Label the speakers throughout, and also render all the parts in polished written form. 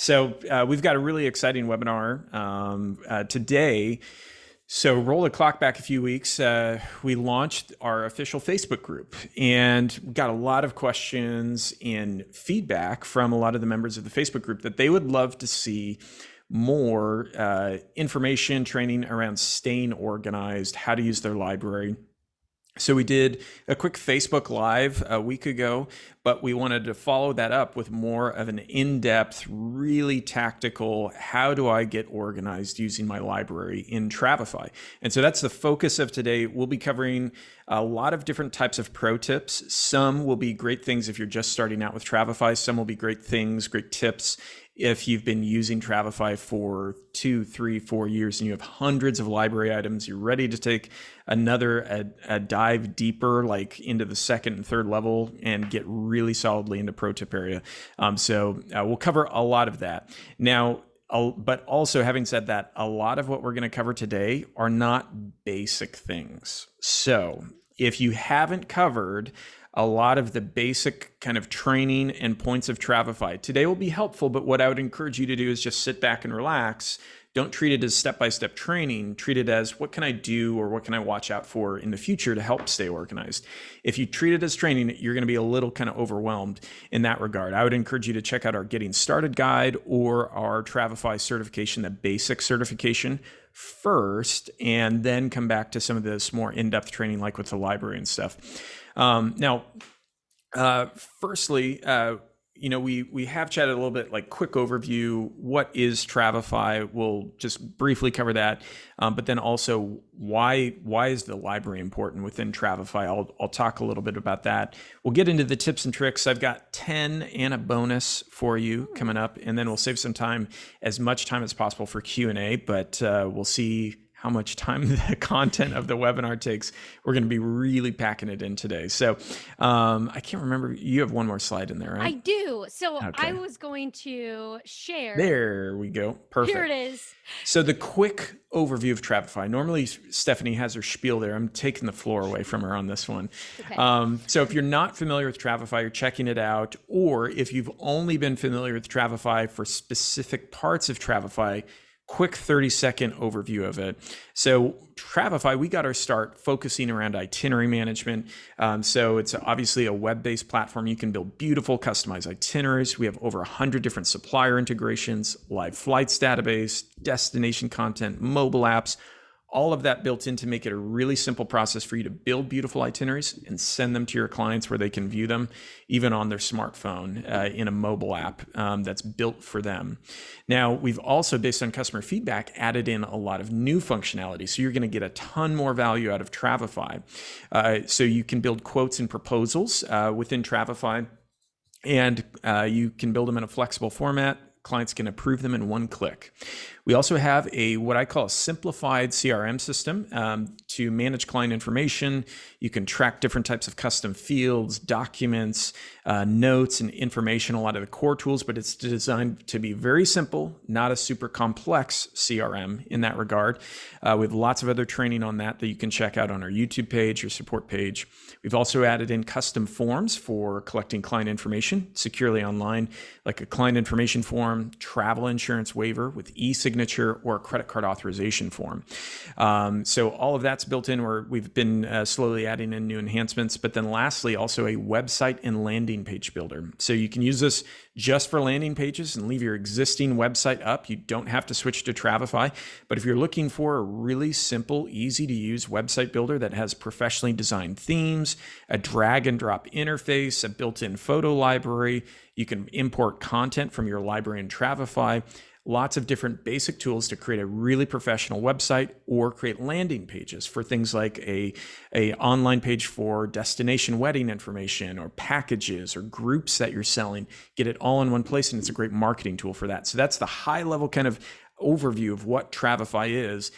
Speaker 1: So we've got a really exciting webinar today. So roll the clock back a few weeks. We launched our official Facebook group and got a lot of questions and feedback from a lot of the members of the Facebook group that they would love to see more information, training around staying organized, how to use their library. So we did a quick Facebook Live a week ago, but we wanted to follow that up with more of an in-depth, really tactical, how do I get organized using my library in Travify? And so that's the focus of today. We'll be covering a lot of different types of pro tips. Some will be great things if you're just starting out with Travify. Some will be great things, great tips if you've been using Travify for 2, 3, 4 years and you have hundreds of library items, you're ready to take a dive deeper, like into the second and third level and get really solidly into pro tip area. So we'll cover a lot of that. Now, but also having said that, a lot of what we're going to cover today are not basic things. So if you haven't covered a lot of the basic kind of training and points of Travify, today will be helpful, but what I would encourage you to do is just sit back and relax. Don't treat it as step-by-step training. Treat it as what can I do or what can I watch out for in the future to help stay organized. If you treat it as training, you're going to be a little kind of overwhelmed in that regard. I would encourage you to check out our Getting Started guide or our Travify certification, the basic certification first, and then come back to some of this more in-depth training like with the library and stuff. Firstly, we have chatted a little bit, like quick overview. What is Travify? We'll just briefly cover that. But then also why is the library important within Travify? I'll talk a little bit about that. We'll get into the tips and tricks. I've got 10 and a bonus for you coming up, and then we'll save some time, as much time as possible for Q&A, but we'll see how much time the content of the webinar takes. We're going to be really packing it in today. So I can't remember. You have one more slide in there, right?
Speaker 2: I do. So
Speaker 1: okay.
Speaker 2: I was going to share.
Speaker 1: There we go. Perfect.
Speaker 2: Here it is.
Speaker 1: So the quick overview of Travify. Normally, Stephanie has her spiel there. I'm taking the floor away from her on this one. Okay. So if you're not familiar with Travify, you're checking it out, or if you've only been familiar with Travify for specific parts of Travify, quick 30-second overview of it. So Travify, we got our start focusing around itinerary management. So it's obviously a web-based platform. You can build beautiful customized itineraries. We have over 100 different supplier integrations, live flights database, destination content, mobile apps, all of that built in to make it a really simple process for you to build beautiful itineraries and send them to your clients where they can view them even on their smartphone in a mobile app that's built for them. Now, we've also, based on customer feedback, added in a lot of new functionality. So you're going to get a ton more value out of Travify. So you can build quotes and proposals within Travify, and you can build them in a flexible format. Clients can approve them in one click. We also have what I call a simplified CRM system to manage client information. You can track different types of custom fields, documents, notes, and information, a lot of the core tools, but it's designed to be very simple, not a super complex CRM in that regard. We have lots of other training on that you can check out on our YouTube page or support page. We've also added in custom forms for collecting client information securely online, like a client information form, travel insurance waiver with e-signature, or a credit card authorization form. So all of that's built in, where we've been slowly adding in new enhancements. But then lastly, also a website and landing page builder. So you can use this just for landing pages and leave your existing website up. You don't have to switch to Travify. But if you're looking for a really simple, easy to use website builder that has professionally designed themes, a drag and drop interface, a built-in photo library, you can import content from your library in Travify, lots of different basic tools to create a really professional website or create landing pages for things like a online page for destination wedding information or packages or groups that you're selling. Get it all in one place, and it's a great marketing tool for that. So that's the high level kind of overview of what Travify is.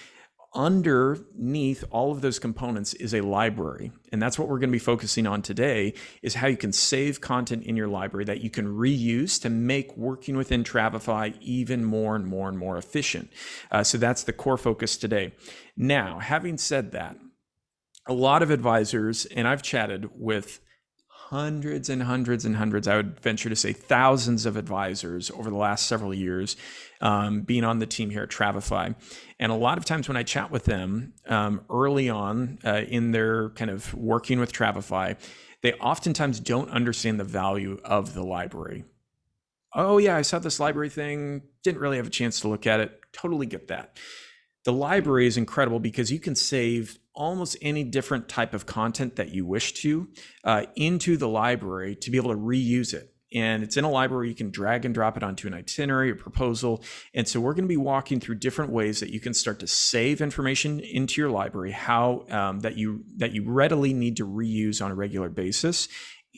Speaker 1: Underneath all of those components is a library. And that's what we're going to be focusing on today, is how you can save content in your library that you can reuse to make working within Travify even more and more and more efficient. So that's the core focus today. Now, having said that, a lot of advisors, and I've chatted with hundreds and hundreds and hundreds, I would venture to say thousands of advisors over the last several years, being on the team here at Travify. And a lot of times when I chat with them early on in their kind of working with Travify, they oftentimes don't understand the value of the library. Oh yeah, I saw this library thing, didn't really have a chance to look at it. Totally get that. The library is incredible because you can save almost any different type of content that you wish to into the library to be able to reuse it. And it's in a library, you can drag and drop it onto an itinerary or proposal. And so we're going to be walking through different ways that you can start to save information into your library, how that you readily need to reuse on a regular basis,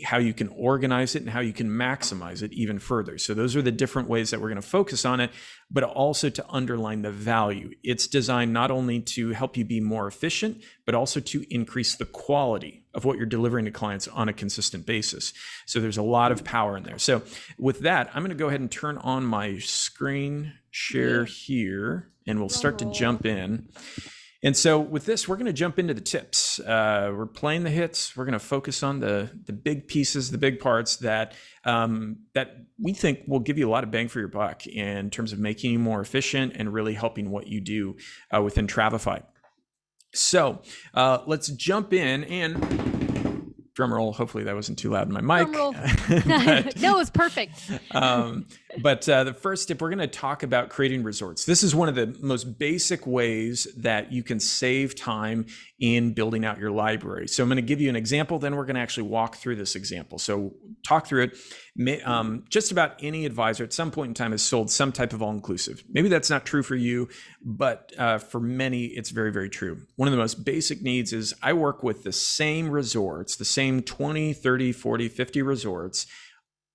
Speaker 1: how you can organize it, and how you can maximize it even further. So those are the different ways that we're going to focus on it, but also to underline the value. It's designed not only to help you be more efficient, but also to increase the quality of what you're delivering to clients on a consistent basis. So there's a lot of power in there. So with that, I'm going to go ahead and turn on my screen share here, and we'll start to jump in. And so with this, we're going to jump into the tips. We're playing the hits. We're going to focus on the big pieces, the big parts that that we think will give you a lot of bang for your buck in terms of making you more efficient and really helping what you do within Travify. So let's jump in, and drum roll. Hopefully that wasn't too loud in my mic.
Speaker 2: No, it was perfect.
Speaker 1: But the first tip, we're going to talk about creating resorts. This is one of the most basic ways that you can save time in building out your library. So I'm going to give you an example, then we're going to actually walk through this example. So talk through it. Just about any advisor at some point in time has sold some type of all-inclusive. Maybe that's not true for you, but for many, it's very, very true. One of the most basic needs is I work with the same resorts, the same 20, 30, 40, 50 resorts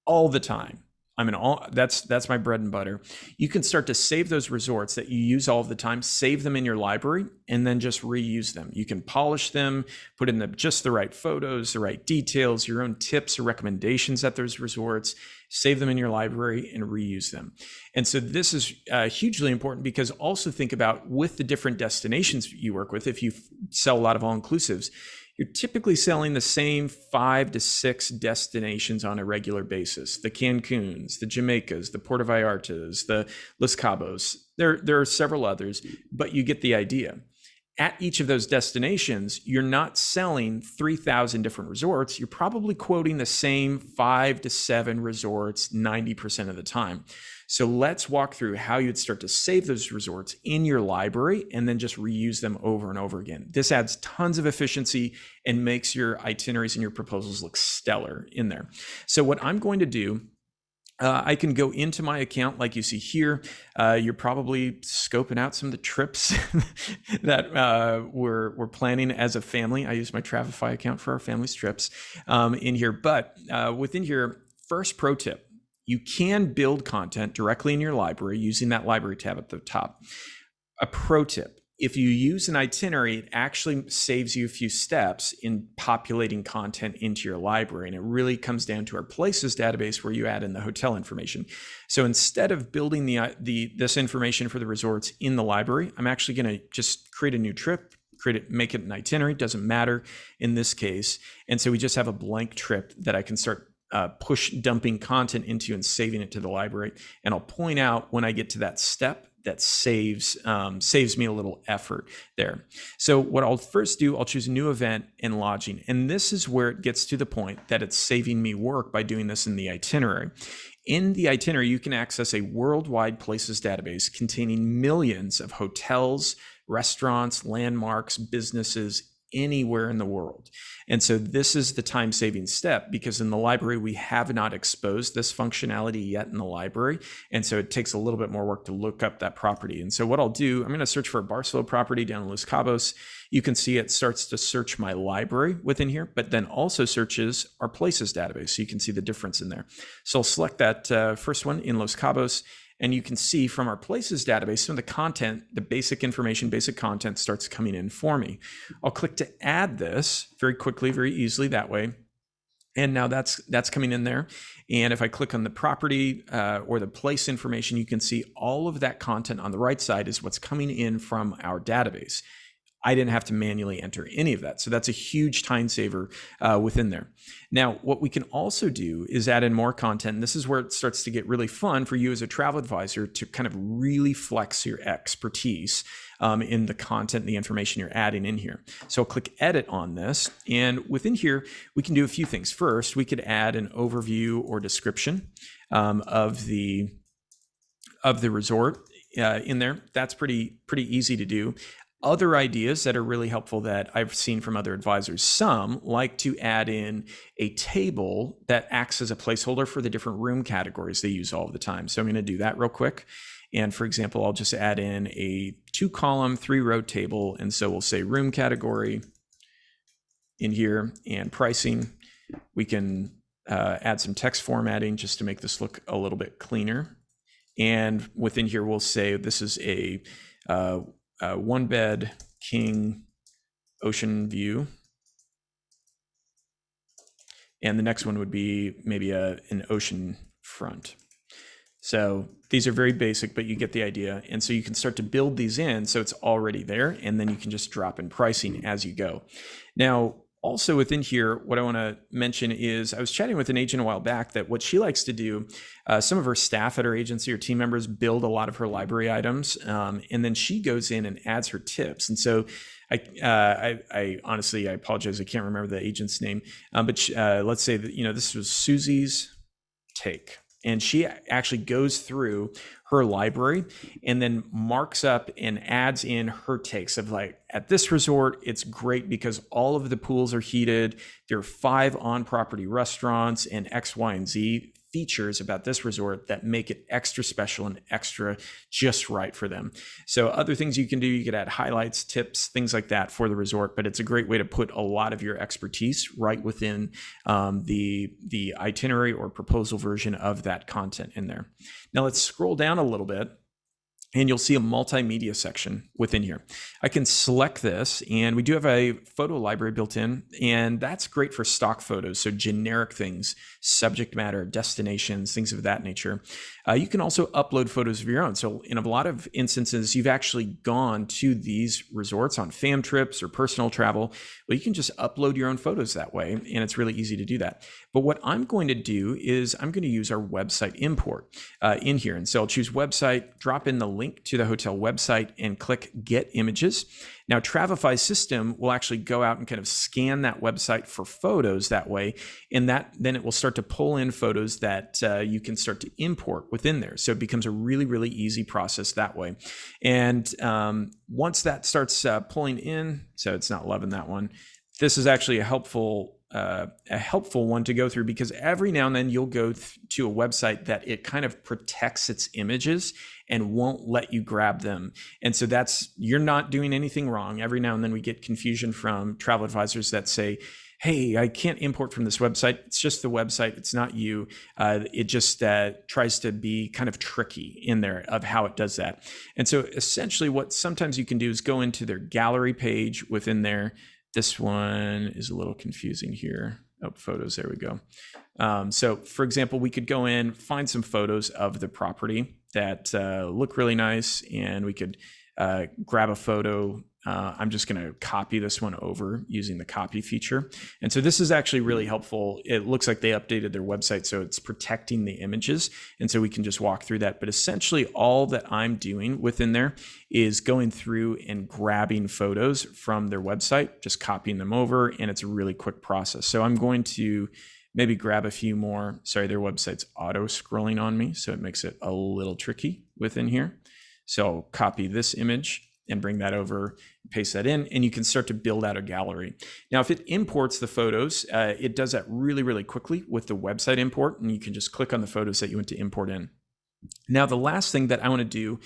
Speaker 1: all the time. That's my bread and butter. You can start to save those resorts that you use all the time, save them in your library, and then just reuse them. You can polish them, put in just the right photos, the right details, your own tips or recommendations at those resorts, save them in your library and reuse them. And so this is hugely important because also think about with the different destinations you work with, if you sell a lot of all-inclusives, you're typically selling the same 5 to 6 destinations on a regular basis. The Cancuns, the Jamaicas, the Puerto Vallartas, the Los Cabos. There are several others, but you get the idea. At each of those destinations, you're not selling 3,000 different resorts. You're probably quoting the same 5 to 7 resorts 90% of the time. So let's walk through how you'd start to save those resorts in your library and then just reuse them over and over again. This adds tons of efficiency and makes your itineraries and your proposals look stellar in there. So what I'm going to do, I can go into my account like you see here. You're probably scoping out some of the trips that we're planning as a family. I use my Travify account for our family's trips in here. But within here, first pro tip, you can build content directly in your library using that library tab at the top. A pro tip, if you use an itinerary, it actually saves you a few steps in populating content into your library. And it really comes down to our places database where you add in the hotel information. So instead of building this information for the resorts in the library, I'm actually going to just create a new trip, make it an itinerary, doesn't matter in this case. And so we just have a blank trip that I can start push dumping content into and saving it to the library. And I'll point out when I get to that step that saves me a little effort there. So what I'll first do, I'll choose a new event and lodging. And this is where it gets to the point that it's saving me work by doing this in the itinerary. In the itinerary, you can access a worldwide places database containing millions of hotels, restaurants, landmarks, businesses, anywhere in the world. And so this is the time-saving step because in the library, we have not exposed this functionality yet in the library. And so it takes a little bit more work to look up that property. And so what I'll do, I'm going to search for a Barcelona property down in Los Cabos. You can see it starts to search my library within here, but then also searches our places database. So you can see the difference in there. So I'll select that first one in Los Cabos. And you can see from our places database, some of the content, the basic information, basic content starts coming in for me. I'll click to add this very quickly, very easily that way. And now that's coming in there. And if I click on the property or the place information, you can see all of that content on the right side is what's coming in from our database. I didn't have to manually enter any of that. So that's a huge time saver within there. Now, what we can also do is add in more content. And this is where it starts to get really fun for you as a travel advisor to kind of really flex your expertise in the content and the information you're adding in here. So I'll click edit on this. And within here, we can do a few things. First, we could add an overview or description of the resort in there. That's pretty easy to do. Other ideas that are really helpful that I've seen from other advisors, some like to add in a table that acts as a placeholder for the different room categories they use all the time. So I'm going to do that real quick. And for example, I'll just add in a 2-column, 3-row table. And so we'll say room category in here and pricing. We can add some text formatting just to make this look a little bit cleaner. And within here, we'll say this is a 1-bed king ocean view. And the next one would be maybe an ocean front. So these are very basic, but you get the idea. And so you can start to build these in so it's already there, and then you can just drop in pricing as you go. Now, also within here, what I want to mention is I was chatting with an agent a while back that what she likes to do, some of her staff at her agency or team members build a lot of her library items, and then she goes in and adds her tips. And so I honestly, I apologize, I can't remember the agent's name, but let's say that, this was Susie's take. And she actually goes through her library and then marks up and adds in her takes of like, at this resort, it's great because all of the pools are heated. There are 5 on-property restaurants and X, Y, and Z features about this resort that make it extra special and extra just right for them. So other things you can do, you could add highlights, tips, things like that for the resort, but it's a great way to put a lot of your expertise right within the itinerary or proposal version of that content in there. Now let's scroll down a little bit, and you'll see a multimedia section within here. I can select this, and we do have a photo library built in, and that's great for stock photos, so generic things, subject matter, destinations, things of that nature. You can also upload photos of your own. So in a lot of instances, you've actually gone to these resorts on fam trips or personal travel. Well, you can just upload your own photos that way, and it's really easy to do that. But what I'm going to do is I'm going to use our website import in here. And so I'll choose website, drop in the link to the hotel website, and click Get Images. Now, Travify's system will actually go out and kind of scan that website for photos that way, and then it will start to pull in photos that you can start to import within there. So it becomes a really, really easy process that way. And once that starts pulling in, so it's not loving that one, this is actually a helpful one to go through, because every now and then you'll go to a website that it kind of protects its images and won't let you grab them. And so you're not doing anything wrong. Every now and then we get confusion from travel advisors that say, hey, I can't import from this website. It's just the website. It's not you. It just tries to be kind of tricky in there of how it does that. And so essentially what sometimes you can do is go into their gallery page within there. This one is a little confusing here. Oh, photos, there we go. So for example, we could go in, find some photos of the property that look really nice, and we could grab a photo. I'm just going to copy this one over using the copy feature. And so this is actually really helpful. It looks like they updated their website, so it's protecting the images. And so we can just walk through that. But essentially all that I'm doing within there is going through and grabbing photos from their website, just copying them over, and it's a really quick process. So I'm going to maybe grab a few more. Sorry, their website's auto scrolling on me, so it makes it a little tricky within here. So I'll copy this image and bring that over, paste that in, and you can start to build out a gallery. Now, if it imports the photos, it does that really, really quickly with the website import, and you can just click on the photos that you want to import in. Now, the last thing that I want to do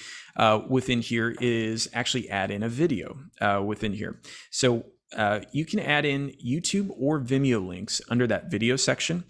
Speaker 1: within here is actually add in a video within here. So you can add in YouTube or Vimeo links under that video section.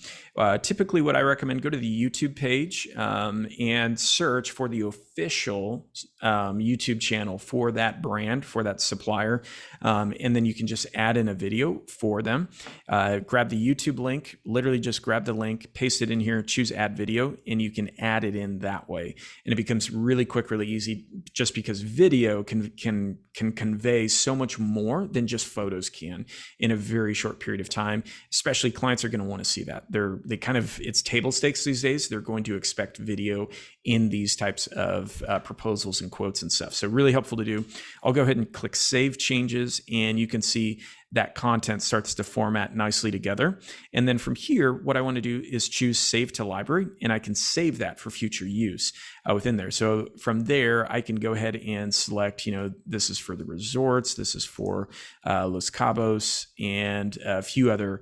Speaker 1: Typically, what I recommend, go to the YouTube page and search for the official YouTube channel for that brand, for that supplier. And then you can just add in a video for them. Grab the YouTube link, literally just grab the link, paste it in here, choose add video, and you can add it in that way. And it becomes really quick, really easy, just because video can convey so much more than just photos can in a very short period of time. Especially clients are going to want to see that. It's table stakes these days. They're going to expect video in these types of proposals and quotes and stuff. So really helpful to do. I'll go ahead and click Save Changes, and you can see that content starts to format nicely together. And then from here, what I want to do is choose Save to Library, and I can save that for future use within there. So from there, I can go ahead and select, this is for the resorts, this is for Los Cabos, and a few other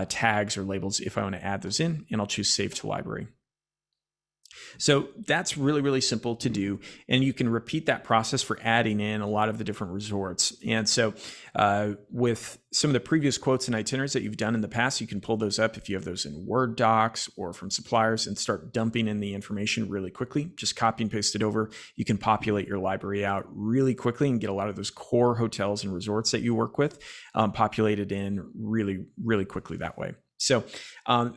Speaker 1: tags or labels if I want to add those in, and I'll choose Save to Library. So that's really, really simple to do. And you can repeat that process for adding in a lot of the different resorts. And so with some of the previous quotes and itineraries that you've done in the past, you can pull those up if you have those in Word docs or from suppliers and start dumping in the information really quickly. Just copy and paste it over. You can populate your library out really quickly and get a lot of those core hotels and resorts that you work with populated in really, really quickly that way. So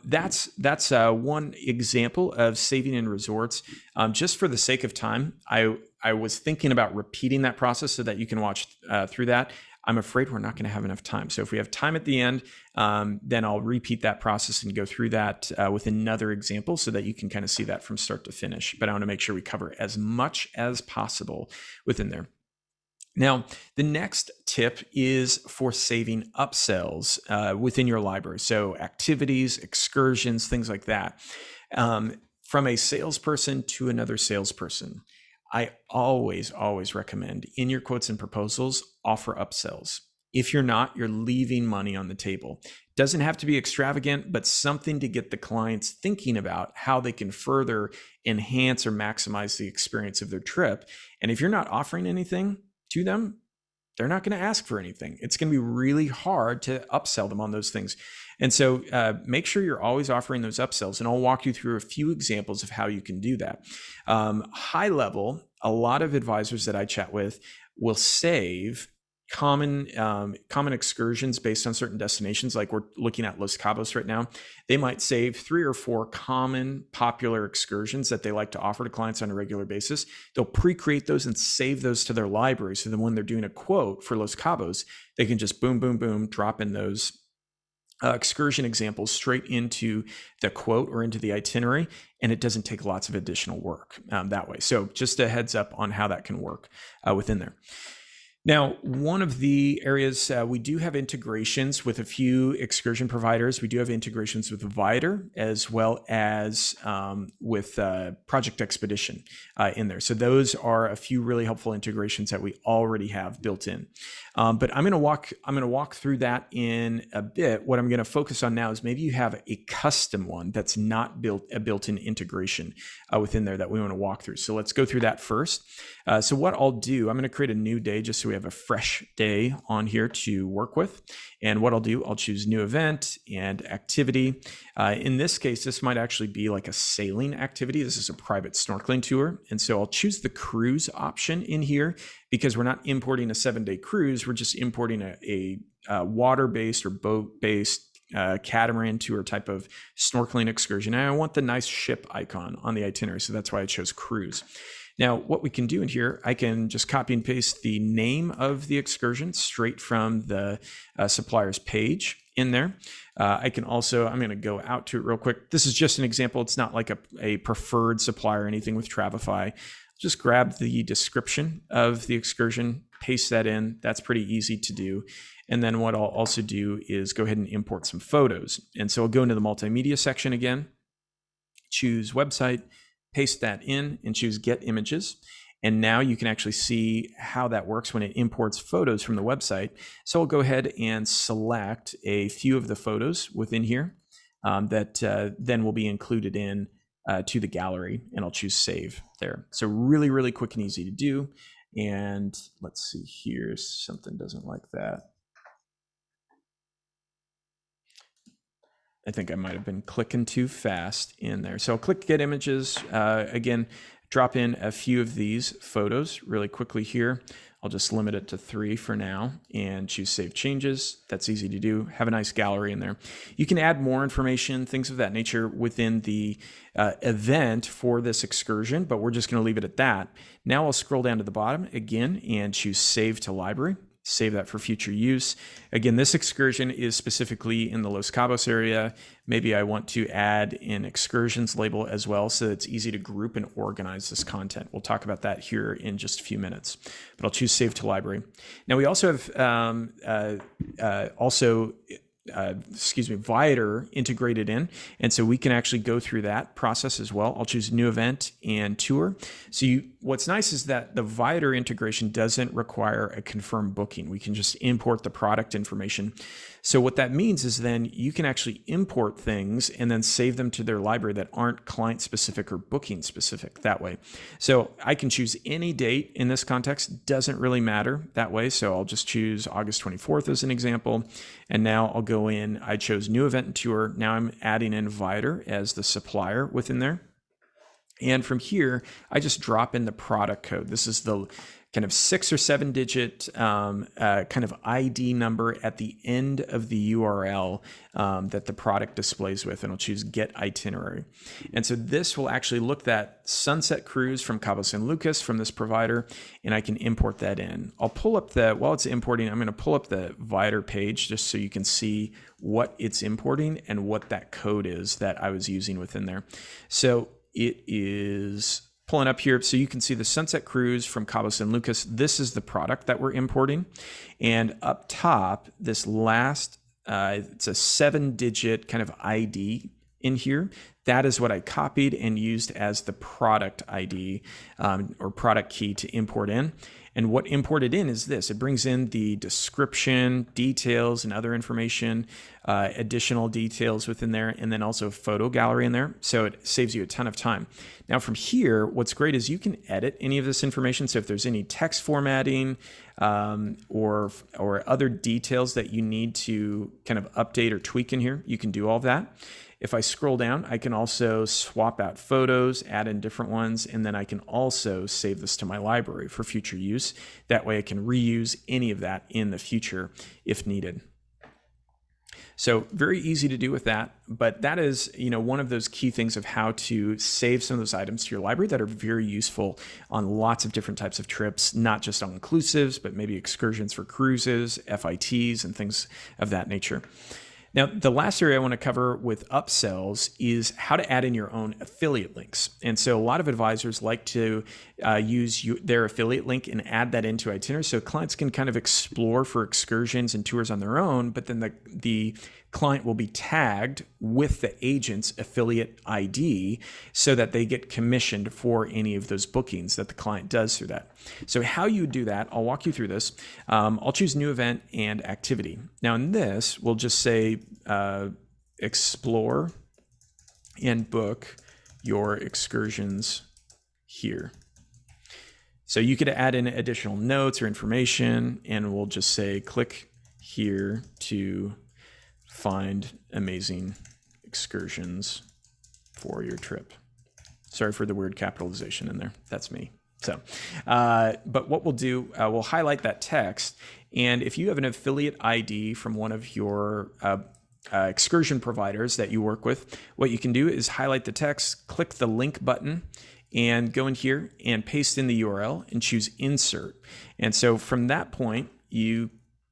Speaker 1: that's one example of saving in resorts. Just for the sake of time, I was thinking about repeating that process so that you can watch through that. I'm afraid we're not going to have enough time. So if we have time at the end, then I'll repeat that process and go through that with another example so that you can kind of see that from start to finish. But I want to make sure we cover as much as possible within there. Now, the next tip is for saving upsells within your library. So activities, excursions, things like that. From a salesperson to another salesperson, I always recommend in your quotes and proposals, offer upsells. If you're not, you're leaving money on the table. Doesn't have to be extravagant, but something to get the clients thinking about how they can further enhance or maximize the experience of their trip. And if you're not offering anything to them, they're not going to ask for anything. It's going to be really hard to upsell them on those things. And so make sure you're always offering those upsells. And I'll walk you through a few examples of how you can do that. High level, a lot of advisors that I chat with will save common excursions based on certain destinations. Like we're looking at Los Cabos right now. They might save 3 or 4 common popular excursions that they like to offer to clients on a regular basis. They'll pre-create those and save those to their library. So then when they're doing a quote for Los Cabos, they can just boom, boom, boom, drop in those excursion examples straight into the quote or into the itinerary, and it doesn't take lots of additional work that way. So just a heads up on how that can work within there. Now, one of the areas we do have integrations with a few excursion providers. We do have integrations with Vider as well as with Project Expedition in there. So those are a few really helpful integrations that we already have built in. But I'm going to walk through that in a bit. What I'm going to focus on now is maybe you have a custom one that's not a built-in integration within there that we want to walk through. So let's go through that first. So what I'll do, I'm going to create a new day just so we have a fresh day on here to work with. And what I'll do, I'll choose new event and activity. In this case, this might actually be like a sailing activity. This is a private snorkeling tour. And so I'll choose the cruise option in here because we're not importing a 7-day cruise. We're just importing a water-based or boat-based catamaran tour type of snorkeling excursion. And I want the nice ship icon on the itinerary. So that's why I chose cruise. Now, what we can do in here, I can just copy and paste the name of the excursion straight from the supplier's page in there. I can also, I'm going to go out to it real quick. This is just an example. It's not like a preferred supplier or anything with Travify. Just grab the description of the excursion, paste that in. That's pretty easy to do. And then what I'll also do is go ahead and import some photos. And so I'll go into the multimedia section again, choose website, paste that in and choose get images. And now you can actually see how that works when it imports photos from the website. So I'll go ahead and select a few of the photos within here that then will be included in to the gallery, and I'll choose save there. So really, really quick and easy to do. And let's see here, something doesn't like that. I think I might have been clicking too fast in there. So I'll click Get Images. Again, drop in a few of these photos really quickly here. I'll just limit it to 3 for now and choose Save Changes. That's easy to do. Have a nice gallery in there. You can add more information, things of that nature within the event for this excursion, but we're just going to leave it at that. Now I'll scroll down to the bottom again and choose Save to Library. Save that for future use. Again, this excursion is specifically in the Los Cabos area. Maybe I want to add an excursions label as well so that it's easy to group and organize this content. We'll talk about that here in just a few minutes, but I'll choose Save to Library. Now we also have Viator integrated in. And so we can actually go through that process as well. I'll choose New Event and Tour. So what's nice is that the Viator integration doesn't require a confirmed booking. We can just import the product information. So what that means is then you can actually import things and then save them to their library that aren't client specific or booking specific that way. So I can choose any date in this context, doesn't really matter that way. So I'll just choose August 24th as an example. And now I'll go in, I chose New Event and Tour. Now I'm adding in Viator as the supplier within there. And from here, I just drop in the product code. This is the kind of 6 or 7 digit kind of ID number at the end of the URL that the product displays with, and I'll choose Get Itinerary. And so this will actually look at Sunset Cruise from Cabo San Lucas from this provider, and I can import that in. I'll pull up while it's importing, I'm going to pull up the Viator page just so you can see what it's importing and what that code is that I was using within there. So it is pulling up here so you can see the Sunset Cruise from Cabo San Lucas. This is the product that we're importing. And up top, this last, it's a 7-digit kind of ID in here. That is what I copied and used as the product ID or product key to import in. And what imported in is this. It brings in the description, details, and other information, additional details within there, and then also a photo gallery in there. So it saves you a ton of time. Now from here, what's great is you can edit any of this information. So if there's any text formatting or other details that you need to kind of update or tweak in here, you can do all of that. If I scroll down, I can also swap out photos, add in different ones, and then I can also save this to my library for future use. That way I can reuse any of that in the future if needed. So very easy to do with that, but that is, one of those key things of how to save some of those items to your library that are very useful on lots of different types of trips, not just all inclusives, but maybe excursions for cruises, FITs, and things of that nature. Now, the last area I want to cover with upsells is how to add in your own affiliate links. And so a lot of advisors like to use their affiliate link and add that into itineraries so clients can kind of explore for excursions and tours on their own, but then the client will be tagged with the agent's affiliate ID so that they get commissioned for any of those bookings that the client does through that. So how you do that, I'll walk you through this. I'll choose New Event and Activity. Now in this, we'll just say explore and book your excursions here. So you could add in additional notes or information, and we'll just say click here to find amazing excursions for your trip. Sorry for the weird capitalization in there. That's me. So, but what we'll do, we'll highlight that text. And if you have an affiliate ID from one of your excursion providers that you work with, what you can do is highlight the text, click the link button, and go in here and paste in the URL and choose Insert. And so from that point, you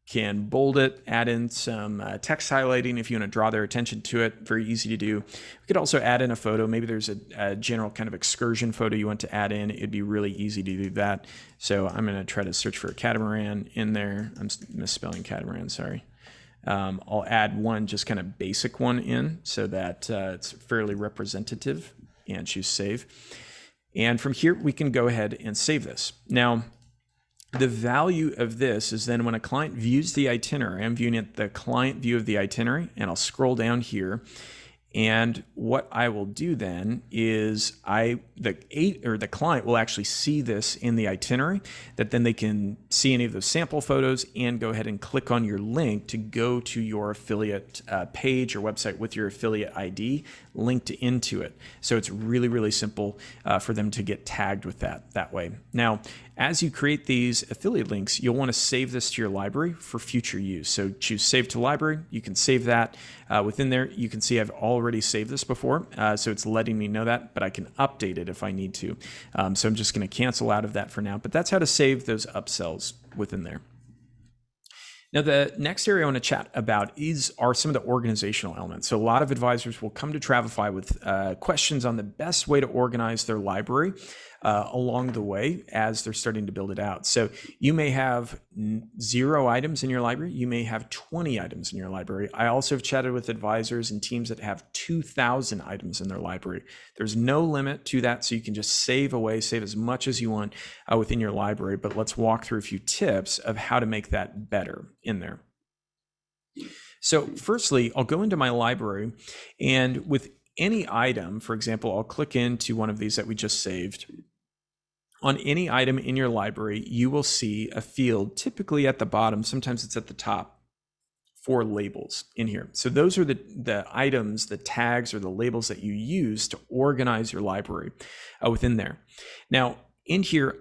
Speaker 1: can bold it, add in some text highlighting if you want to draw their attention to it. Very easy to do. We could also add in a photo. Maybe there's a general kind of excursion photo you want to add in. It'd be really easy to do that. So I'm going to try to search for a catamaran in there. I'm misspelling catamaran, sorry. I'll add one just kind of basic one in so that it's fairly representative, and choose Save. And from here, we can go ahead and save this. Now, the value of this is then when a client views the itinerary, I'm viewing it the client view of the itinerary, and I'll scroll down here, And what I will do then is the client will actually see this in the itinerary, that then they can see any of those sample photos and go ahead and click on your link to go to your affiliate page or website with your affiliate ID linked into it. So it's really, really simple for them to get tagged with that way. Now, as you create these affiliate links, you'll want to save this to your library for future use. So choose Save to Library. You can save that. Within there, you can see I've already saved this before, so it's letting me know that, but I can update it if I need to. So I'm just going to cancel out of that for now, but that's how to save those upsells within there. Now, the next area I want to chat about are some of the organizational elements. So a lot of advisors will come to Travify with questions on the best way to organize their library along the way as they're starting to build it out. So you may have 0 items in your library. You may have 20 items in your library. I also have chatted with advisors and teams that have 2,000 items in their library. There's no limit to that, so you can just save as much as you want within your library. But let's walk through a few tips of how to make that better in there. So firstly, I'll go into my library, and with any item, for example, I'll click into one of these that we just saved. On any item in your library, you will see a field typically at the bottom, sometimes it's at the top, for labels in here. So those are the items, the tags or the labels that you use to organize your library within there. Now, in here,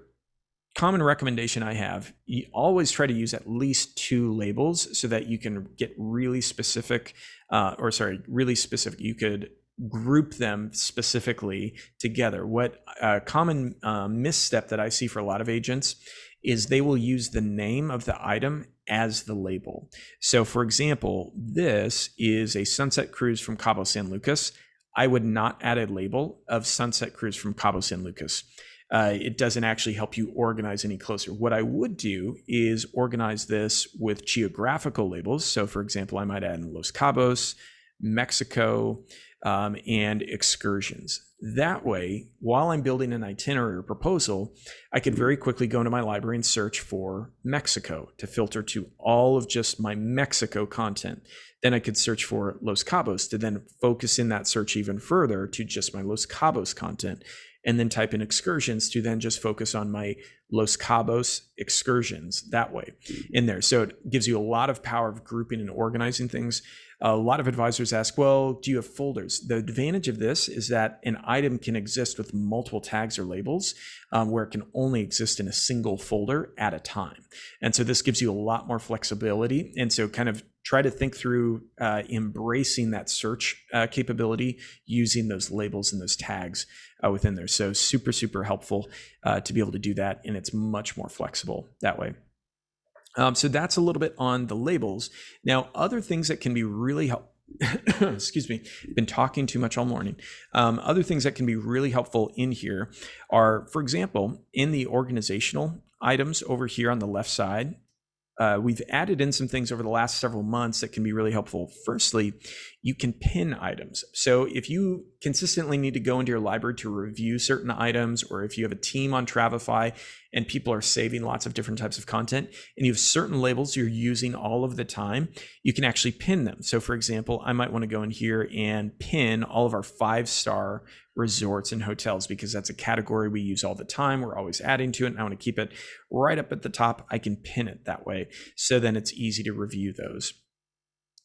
Speaker 1: common recommendation I have, you always try to use at least 2 labels so that you can get really specific, you could group them specifically together. What a common misstep that I see for a lot of agents is they will use the name of the item as the label. So for example, this is a Sunset Cruise from Cabo San Lucas. I would not add a label of Sunset Cruise from Cabo San Lucas. It doesn't actually help you organize any closer. What I would do is organize this with geographical labels. So for example, I might add in Los Cabos, Mexico, and excursions. That way, while I'm building an itinerary or proposal, I could very quickly go into my library and search for Mexico to filter to all of just my Mexico content. Then I could search for Los Cabos to then focus in that search even further to just my Los Cabos content, and then type in excursions to then just focus on my Los Cabos excursions that way in there. So it gives you a lot of power of grouping and organizing things. A lot of advisors ask, well, do you have folders? The advantage of this is that an item can exist with multiple tags or labels where it can only exist in a single folder at a time. And so this gives you a lot more flexibility. And so kind of try to think through embracing that search capability using those labels and those tags within there. So super, super helpful to be able to do that. And it's much more flexible that way. So that's a little bit on the labels. Now, other things that can be really helpful, excuse me, been talking too much all morning. Other things that can be really helpful in here are, for example, in the organizational items over here on the left side, we've added in some things over the last several months that can be really helpful. Firstly, you can pin items. So if you consistently need to go into your library to review certain items, or if you have a team on Travify and people are saving lots of different types of content and you have certain labels you're using all of the time, you can actually pin them. So for example, I might want to go in here and pin all of our 5-star resorts and hotels because that's a category we use all the time. We're always adding to it, and I want to keep it right up at the top. I can pin it that way. So then it's easy to review those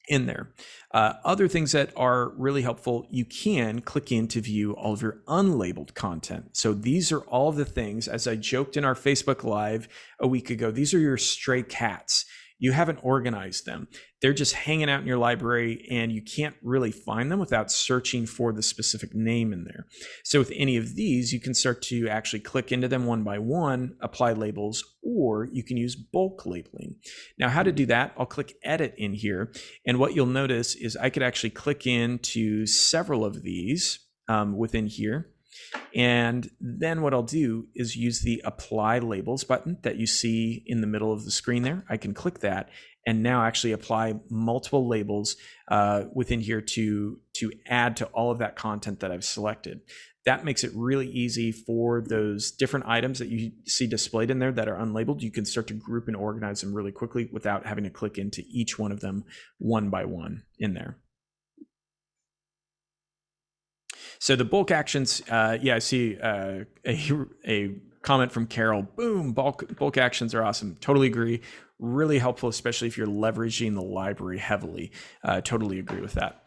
Speaker 1: in there. Other things that are really helpful, you can click in to view all of your unlabeled content. So these are all the things, as I joked in our Facebook Live a week ago, these are your stray cats. You haven't organized them. They're just hanging out in your library and you can't really find them without searching for the specific name in there. So with any of these, you can start to actually click into them one by one, apply labels, or you can use bulk labeling. Now, how to do that? I'll click edit in here. And what you'll notice is I could actually click into several of these within here. And then what I'll do is use the apply labels button that you see in the middle of the screen there. I can click that and now actually apply multiple labels within here to add to all of that content that I've selected. That makes it really easy for those different items that you see displayed in there that are unlabeled. You can start to group and organize them really quickly without having to click into each one of them one by one in there. So the bulk actions, I see a comment from Carol. Boom, bulk actions are awesome. Totally agree. Really helpful, especially if you're leveraging the library heavily. Totally agree with that.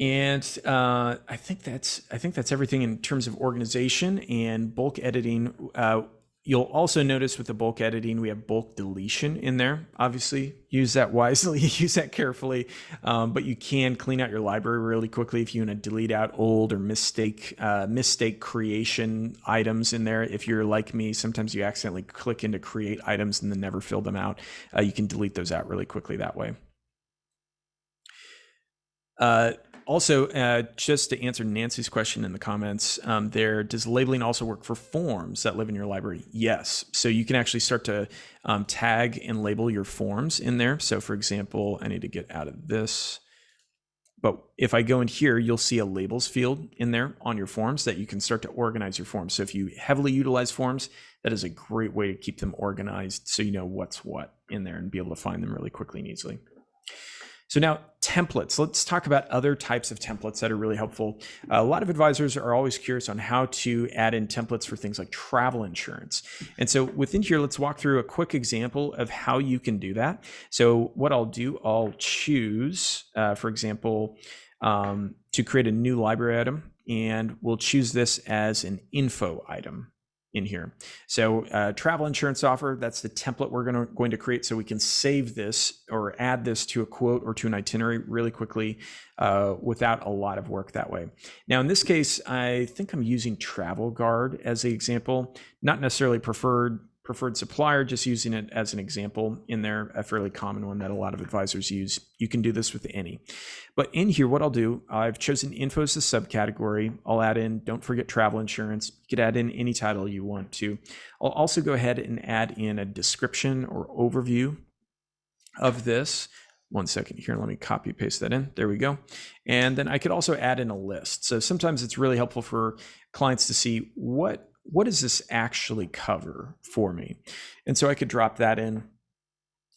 Speaker 1: And I think that's everything in terms of organization and bulk editing. You'll also notice with the bulk editing, we have bulk deletion in there. Obviously, use that wisely, use that carefully. But you can clean out your library really quickly if you want to delete out old or mistake creation items in there. If you're like me, sometimes you accidentally click into create items and then never fill them out. You can delete those out really quickly that way. Also, just to answer Nancy's question in the comments there, does labeling also work for forms that live in your library? Yes. So you can actually start to tag and label your forms in there. So for example, I need to get out of this. But if I go in here, you'll see a labels field in there on your forms that you can start to organize your forms. So if you heavily utilize forms, that is a great way to keep them organized so you know what's what in there and be able to find them really quickly and easily. So now templates. Let's talk about other types of templates that are really helpful. A lot of advisors are always curious on how to add in templates for things like travel insurance. And so within here, let's walk through a quick example of how you can do that. So what I'll do, I'll choose, for example, to create a new library item, and we'll choose this as an info item in here. So travel insurance offer, that's the template we're going to create so we can save this or add this to a quote or to an itinerary really quickly without a lot of work that way. Now in this case, I think I'm using Travel Guard as the example, not necessarily preferred supplier, just using it as an example in there, a fairly common one that a lot of advisors use. You can do this with any. But in here, what I'll do, I've chosen info as a subcategory. I'll add in, don't forget travel insurance. You could add in any title you want to. I'll also go ahead and add in a description or overview of this. One second here, let me copy paste that in. There we go. And then I could also add in a list. So sometimes it's really helpful for clients to see what does this actually cover for me? And so I could drop that in.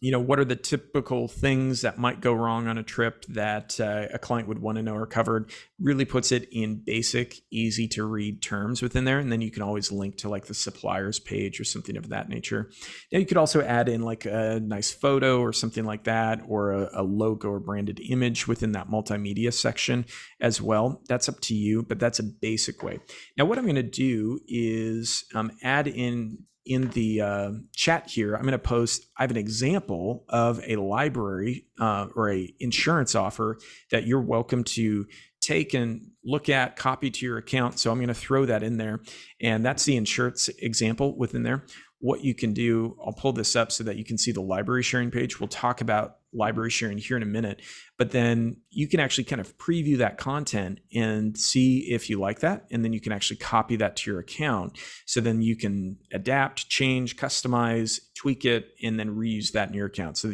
Speaker 1: You know, what are the typical things that might go wrong on a trip that a client would want to know are covered? Really puts it in basic, easy to read terms within there. And then you can always link to like the suppliers page or something of that nature. Now you could also add in like a nice photo or something like that, or a logo or branded image within that multimedia section as well. That's up to you, but that's a basic way. Now what I'm going to do is add in the chat here, I'm going to post, I have an example of a library or a insurance offer that you're welcome to take and look at, copy to your account. So I'm going to throw that in there. And that's the insurance example within there. What you can do, I'll pull this up so that you can see the library sharing page. We'll talk about library sharing here in a minute, but then you can actually kind of preview that content and see if you like that. And then you can actually copy that to your account. So then you can adapt, change, customize, tweak it, and then reuse that in your account. So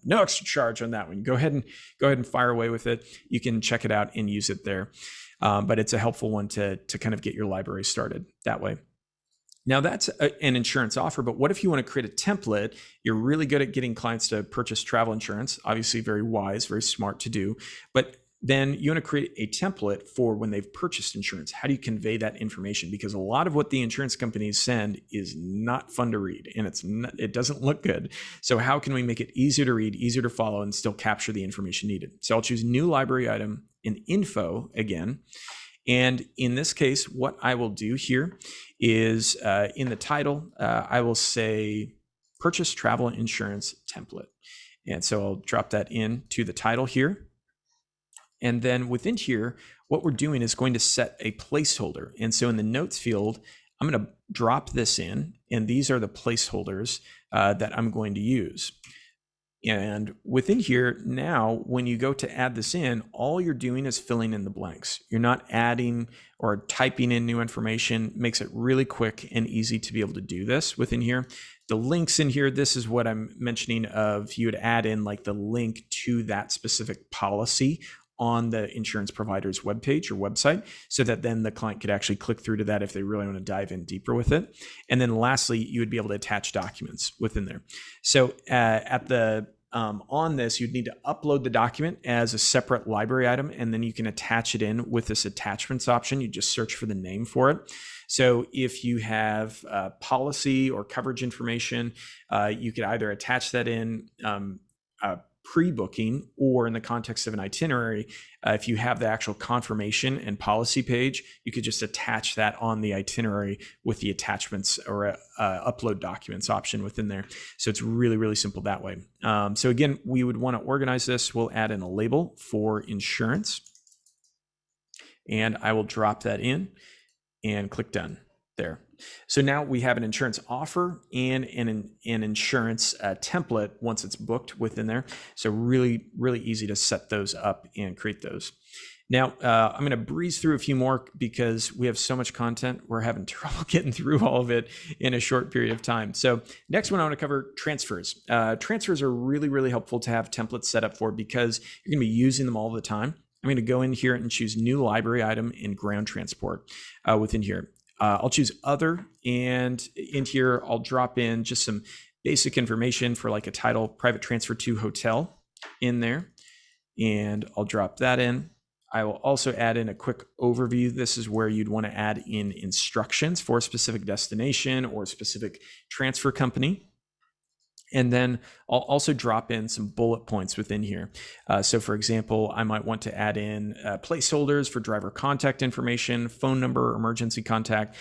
Speaker 1: no extra charge on that one. Go ahead and fire away with it. You can check it out and use it there. But it's a helpful one to kind of get your library started that way. Now that's an insurance offer, but what if you want to create a template? You're really good at getting clients to purchase travel insurance, obviously very wise, very smart to do, but then you want to create a template for when they've purchased insurance. How do you convey that information? Because a lot of what the insurance companies send is not fun to read, and it doesn't look good. So how can we make it easier to read, easier to follow, and still capture the information needed? So I'll choose new library item in info again. And in this case, what I will do here is in the title, I will say purchase travel insurance template. And so I'll drop that in to the title here. And then within here, what we're doing is going to set a placeholder. And so in the notes field, I'm going to drop this in, and these are the placeholders that I'm going to use. And within here now, when you go to add this in, all you're doing is filling in the blanks. You're not adding or typing in new information. Makes it really quick and easy to be able to do this within here. The links in here, this is what I'm mentioning of you would add in like the link to that specific policy on the insurance provider's webpage or website, so that then the client could actually click through to that if they really want to dive in deeper with it. And then lastly, you would be able to attach documents within there. So at the on this, you'd need to upload the document as a separate library item, and then you can attach it in with this attachments option. You just search for the name for it. So if you have policy or coverage information, you could either attach that in pre-booking, or in the context of an itinerary, if you have the actual confirmation and policy page, you could just attach that on the itinerary with the attachments or upload documents option within there. So it's really, really simple that way. So again, we would want to organize this. We'll add in a label for insurance, and I will drop that in and click done there. So now we have an insurance offer and an insurance template once it's booked within there. So really, really easy to set those up and create those. Now, I'm going to breeze through a few more because we have so much content. We're having trouble getting through all of it in a short period of time. So next one, I want to cover transfers. Transfers are really, really helpful to have templates set up for because you're going to be using them all the time. I'm going to go in here and choose new library item in ground transport within here. I'll choose other, and in here, I'll drop in just some basic information for like a title, private transfer to hotel in there, and I'll drop that in. I will also add in a quick overview. This is where you'd want to add in instructions for a specific destination or a specific transfer company. And then I'll also drop in some bullet points within here. So for example, I might want to add in placeholders for driver contact information, phone number, emergency contact.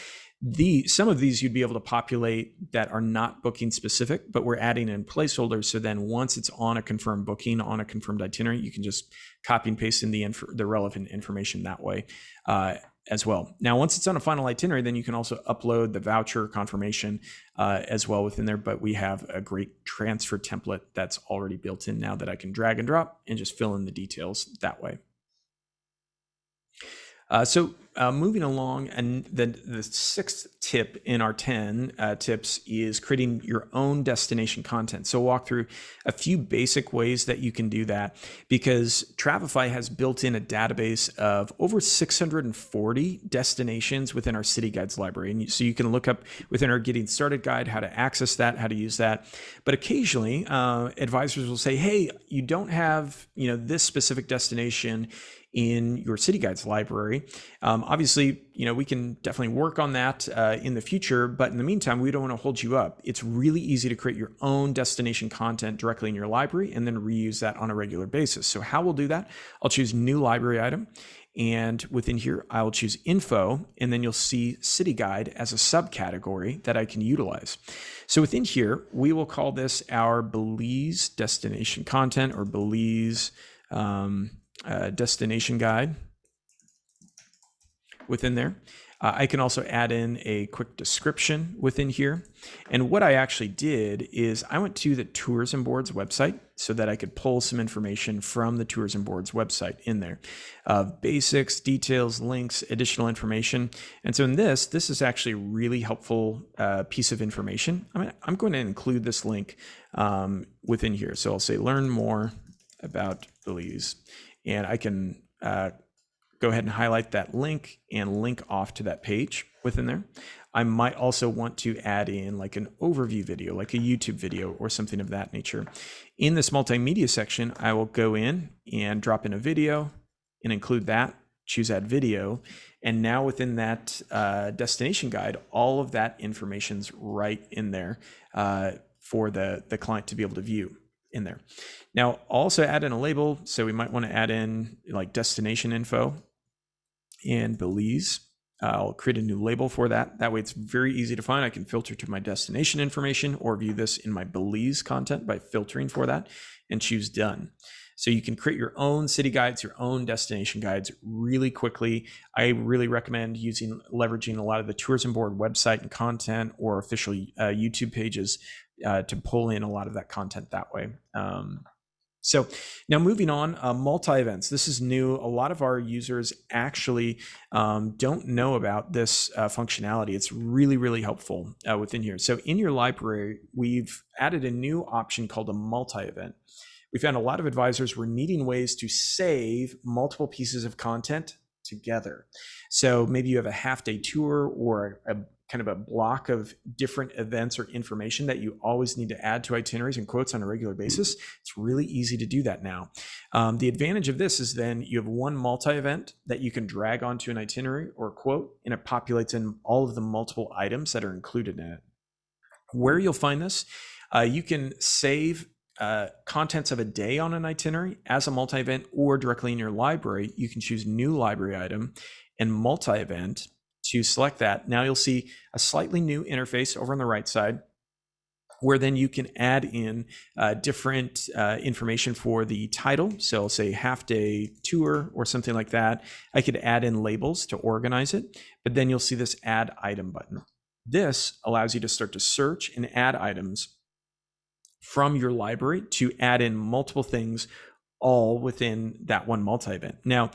Speaker 1: Some of these you'd be able to populate that are not booking specific, but we're adding in placeholders. So then once it's on a confirmed booking, on a confirmed itinerary, you can just copy and paste in the relevant information that way as well. Now, once it's on a final itinerary, then you can also upload the voucher confirmation as well within there, but we have a great transfer template that's already built in now that I can drag and drop and just fill in the details that way. So moving along, and the sixth tip in our 10 tips is creating your own destination content. So we'll walk through a few basic ways that you can do that, because Travify has built in a database of over 640 destinations within our city guides library. And so you can look up within our getting started guide how to access that, how to use that. But occasionally advisors will say, hey, you don't have this specific destination in your city guides library. Obviously, we can definitely work on that in the future, but in the meantime, we don't want to hold you up. It's really easy to create your own destination content directly in your library and then reuse that on a regular basis. So how we'll do that, I'll choose new library item, and within here, I'll choose info, and then you'll see city guide as a subcategory that I can utilize. So within here, we will call this our Belize destination content, or Belize destination guide within there. I can also add in a quick description within here. And what I actually did is I went to the Tourism Board's website so that I could pull some information from the Tourism Board's website in there. Basics, details, links, additional information. And so in this is actually a really helpful piece of information. I'm going to include this link within here. So I'll say learn more about Belize. And I can go ahead and highlight that link and link off to that page within there. I might also want to add in like an overview video, like a YouTube video or something of that nature. In this multimedia section, I will go in and drop in a video and include that, choose add video. And now within that destination guide, all of that information's right in there for the client to be able to view in there. Now, I'll also add in a label. So we might want to add in like destination info and Belize. I'll create a new label for that. That way it's very easy to find. I can filter to my destination information or view this in my Belize content by filtering for that and choose done. So you can create your own city guides, your own destination guides really quickly. I really recommend leveraging a lot of the Tourism Board website and content or official YouTube pages to pull in a lot of that content that way. So now moving on, multi-events. This is new. A lot of our users actually don't know about this functionality. It's really, really helpful within here. So in your library, we've added a new option called a multi-event. We found a lot of advisors were needing ways to save multiple pieces of content together. So maybe you have a half-day tour or kind of a block of different events or information that you always need to add to itineraries and quotes on a regular basis, it's really easy to do that now. The advantage of this is then you have one multi-event that you can drag onto an itinerary or quote, and it populates in all of the multiple items that are included in it. Where you'll find this, you can save contents of a day on an itinerary as a multi-event, or directly in your library, you can choose new library item and multi-event to select that. Now you'll see a slightly new interface over on the right side, where then you can add in different information for the title. So I'll say half day tour or something like that. I could add in labels to organize it, but then you'll see this add item button. This allows you to start to search and add items from your library to add in multiple things all within that one multi-event. Now,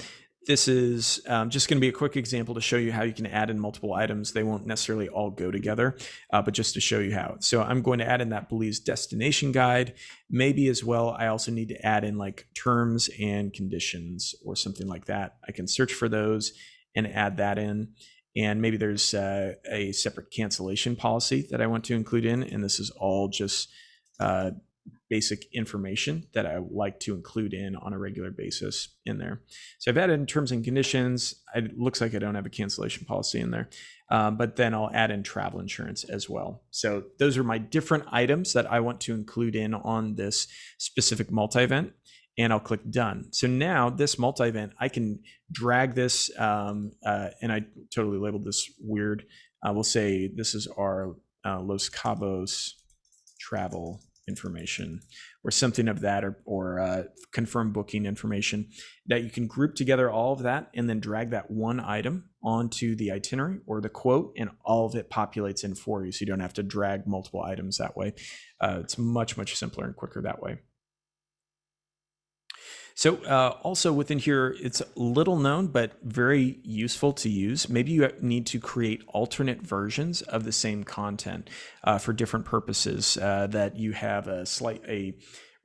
Speaker 1: this is just going to be a quick example to show you how you can add in multiple items. They won't necessarily all go together, but just to show you how. So I'm going to add in that Belize destination guide. Maybe as well, I also need to add in like terms and conditions or something like that. I can search for those and add that in. And maybe there's a separate cancellation policy that I want to include in. And this is all just basic information that I like to include in on a regular basis in there. So I've added in terms and conditions. It looks like I don't have a cancellation policy in there, but then I'll add in travel insurance as well. So those are my different items that I want to include in on this specific multi-event, and I'll click done. So now this multi-event, I can drag this, and I totally labeled this weird. We'll say this is our Los Cabos travel information or something of that, or confirm booking information, that you can group together all of that and then drag that one item onto the itinerary or the quote, and all of it populates in for you. So you don't have to drag multiple items that way. It's much, much simpler and quicker that way. So also within here, it's little known, but very useful to use. Maybe you need to create alternate versions of the same content for different purposes, that you have a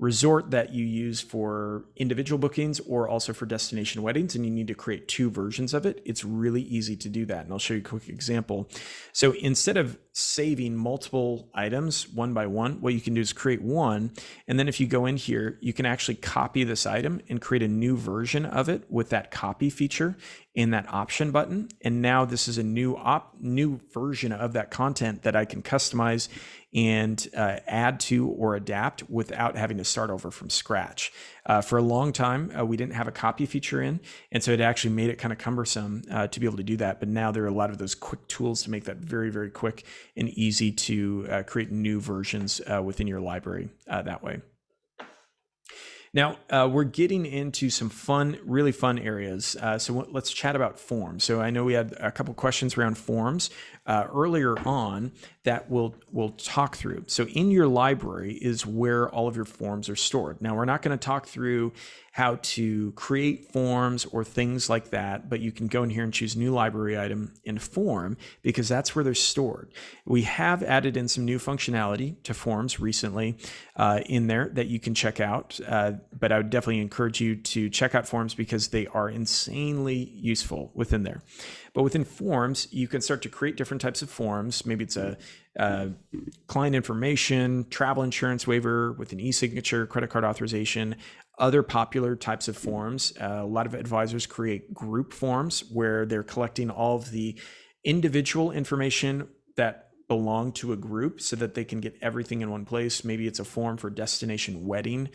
Speaker 1: resort that you use for individual bookings or also for destination weddings, and you need to create two versions of it. It's really easy to do that, and I'll show you a quick example. So instead of saving multiple items one by one, what you can do is create one, and then if you go in here, you can actually copy this item and create a new version of it with that copy feature in that option button. And now this is a new version of that content that I can customize and add to or adapt without having to start over from scratch. For a long time, we didn't have a copy feature in, and so it actually made it kind of cumbersome to be able to do that. But now there are a lot of those quick tools to make that very, very quick and easy to create new versions within your library that way. Now, we're getting into some fun, really fun areas. So let's chat about forms. So I know we had a couple questions around forms earlier on that we'll talk through. So in your library is where all of your forms are stored. Now, we're not going to talk through how to create forms or things like that, but you can go in here and choose new library item in form, because that's where they're stored. We have added in some new functionality to forms recently in there that you can check out, but I would definitely encourage you to check out forms because they are insanely useful within there. But within forms, you can start to create different types of forms. Maybe it's a client information, travel insurance waiver with an e-signature, credit card authorization, other popular types of forms. A lot of advisors create group forms where they're collecting all of the individual information that belong to a group so that they can get everything in one place. Maybe it's a form for destination wedding,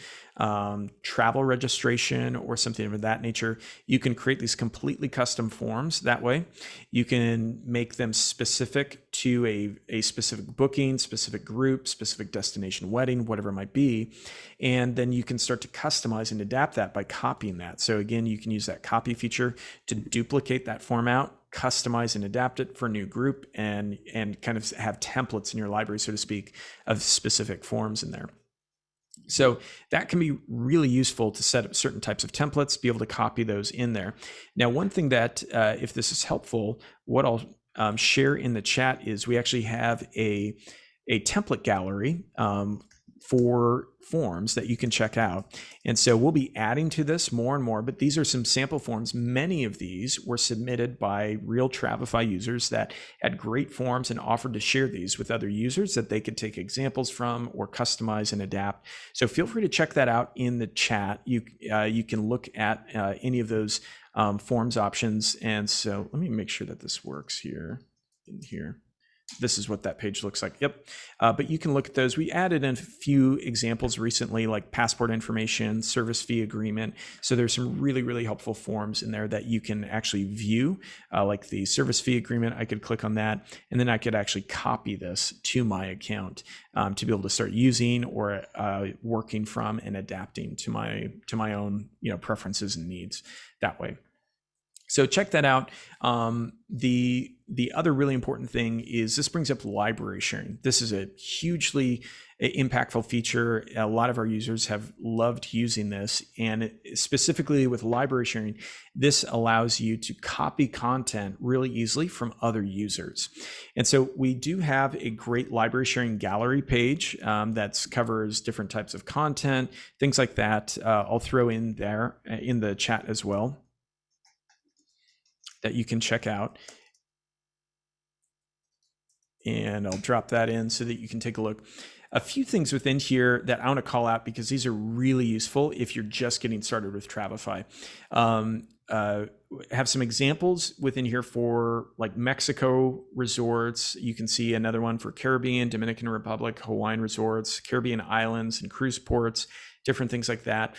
Speaker 1: travel registration, or something of that nature. You can create these completely custom forms that way. You can make them specific to a specific booking, specific group, specific destination wedding, whatever it might be. And then you can start to customize and adapt that by copying that. So again, you can use that copy feature to duplicate that form out, customize and adapt it for a new group, and kind of have templates in your library, so to speak, of specific forms in there. So that can be really useful to set up certain types of templates, be able to copy those in there. Now, one thing that, if this is helpful, what I'll share in the chat is we actually have a template gallery for forms that you can check out. And so we'll be adding to this more and more, but these are some sample forms. Many of these were submitted by real Travify users that had great forms and offered to share these with other users that they could take examples from or customize and adapt. So feel free to check that out in the chat. You can look at any of those forms options. And so let me make sure that this works here. In here. This is what that page looks like. Yep. But you can look at those. We added in a few examples recently, like passport information, service fee agreement. So there's some really, really helpful forms in there that you can actually view, like the service fee agreement. I could click on that, and then I could actually copy this to my account to be able to start using or working from and adapting to my own preferences and needs that way. So check that out. The other really important thing is this brings up library sharing. This is a hugely impactful feature. A lot of our users have loved using this, and specifically with library sharing, this allows you to copy content really easily from other users. And so we do have a great library sharing gallery page that covers different types of content, things like that. I'll throw in there in the chat as well, that you can check out. And I'll drop that in so that you can take a look. A few things within here that I want to call out because these are really useful if you're just getting started with Travify. Have some examples within here for like Mexico resorts. You can see another one for Caribbean, Dominican Republic, Hawaiian resorts, Caribbean islands and cruise ports, different things like that